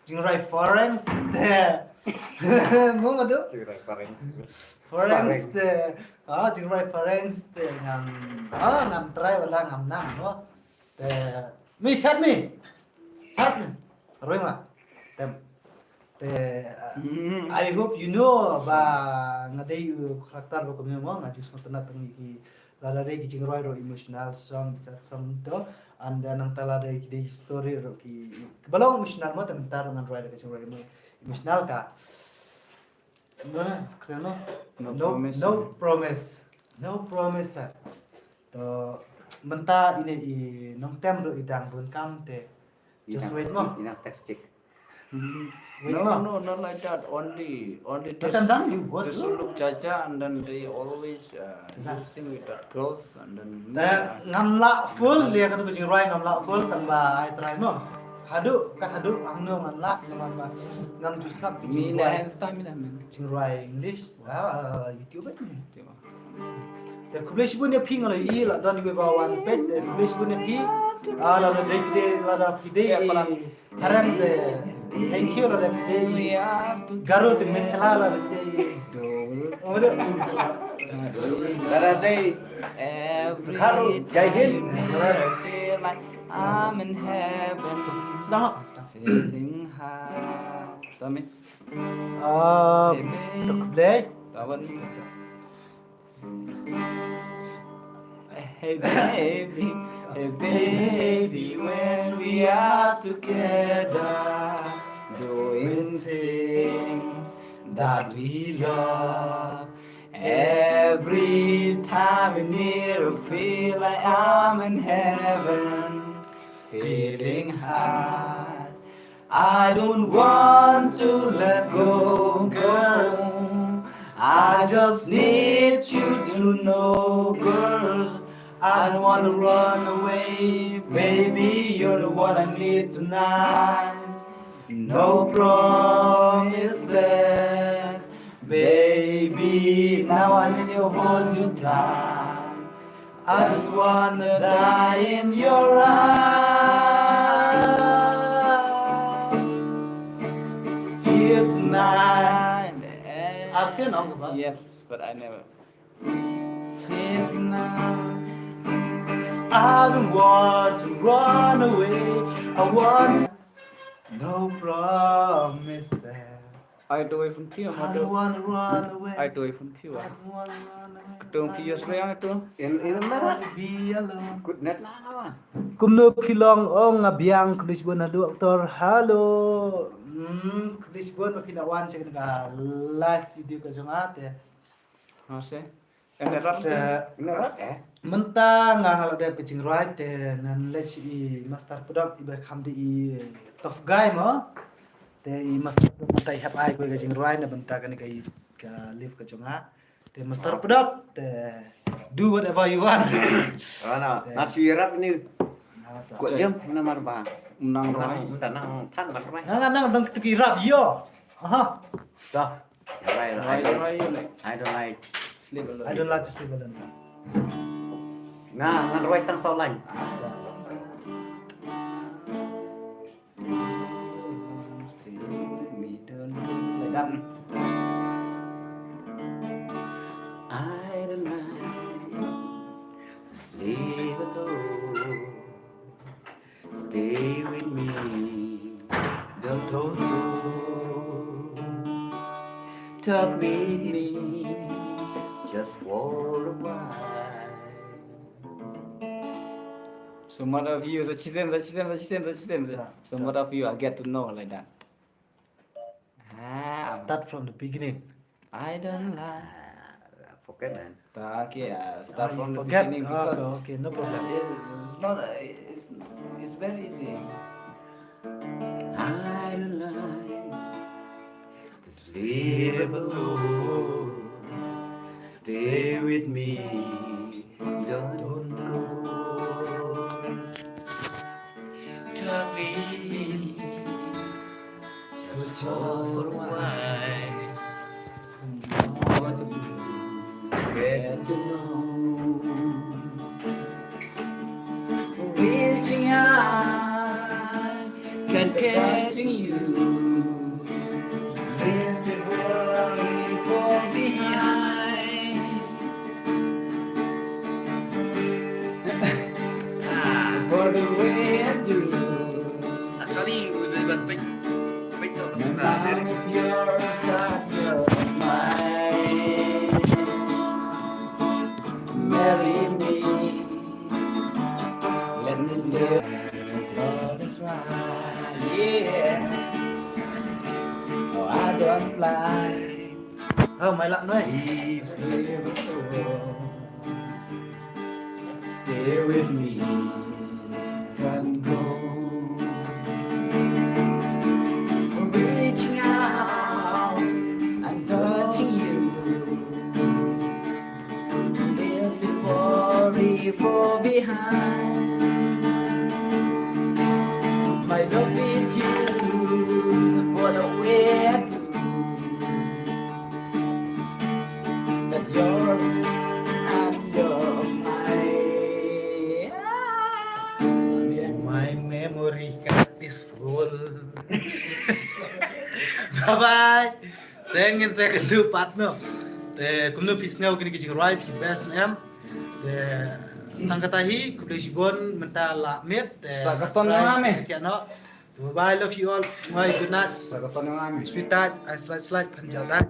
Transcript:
Jingrai foreign ste. Mo mà được. Jingrai foreign. Foreign ste. Jingrai foreign ste ngam. Ngam try wala ngam nam no. Te mi chat mi. Chat mi. Rồi mà. Tem. Te I hope you know ba ngadai karakter ba kumnya mo ngajus matana tangi ki lalare ki jingrai ro emotional song to anda nang talada ki story ro ki balong emotional mo tem tar ngan ro ki jingrai mo emotional ka no no no promise to menta ini i nong tem ro idang bun kam te just wait mo Enough textic. No, not like that. Only this. This look jaja, and then they always using with the girls, and then. Ngam la full dia kata kucing rai ngam la full tambah ai try mo. Hadu ang no ngam la ngam jus ngap kucing rai. Kucing rai English. YouTube ni. Te kublish pun dia ping oleh i la don ibe bawan pet te kublish pun dia pi. La da de la da pide harang de thank you la de garu de mentala la de Every time I feel like I'm in heaven, feeling high. Tami. Kublai. Tawan. Hey baby, when we are together, doing things that we love. Every time we near, I feel like I'm in heaven, feeling high. I don't want to let go, girl. I just need you to know, girl. I don't wanna run away, baby. You're the one I need tonight. No promises, baby. Now I need to hold you tight. I just wanna die in your arms here tonight. I've seen on Yes, but I never. Here tonight. I don't want to run away. I want no promises. I do it from Pio. I don't want to run away. I do it from Pio. I don't want to run away. Don't Pio saya itu. In I mana? want to be alone. Good net lah. Kumno kilong ong ngabiang kulisbon halu aktor halo. Kulisbon mapinawan siya ka live video ka jongate. Masih. Enerat. Beneran eh? Mentang nga halak dep kecing right nan let's i master product iba khamdi i tough guy mo te i master product tai hap ai ko kecing right na benta kan kai ka live ka jonga te master product te do whatever you want. Ano, nasirap ni. Kok jam mana marba? Menang Nang roy. tanang tan marba. Nang dang tekirap yo. Aha. Dah. Right. Roy I don't like. sleep alone. I don't like to sleep alone. Ngan roy tang sau lạnh. Like that. I don't like sleep alone. Stay with me. Don't go. Talk with me just for a while. Some of you, some of you, I get to know like that. Start from the beginning. I don't like. Forget man. Okay, start from the Forget. beginning because Okay, no problem. it's not. It's very easy. I don't like to sleep alone. Stay with me. Don't go. Talk me just for a while. Get to know. Reaching out, can catch you. don't fly. Mày lặng đấy. Please never go. Stay with me. Don't go. Reaching out and touching you. Leave the worry for behind. My love with you, what a way I do. That you're and you're mine. My memory card is full. Bye bye. Tengin saya kedua partner. Kumno pisnya kini kicik rai pi best em. Nangkatahi kublai sibon menta lakmit. Sagaton yang ame. Kiano. Bye bye, love you all. Bye, good night. Sagaton yang amin. Sweetheart, I slide panjatan.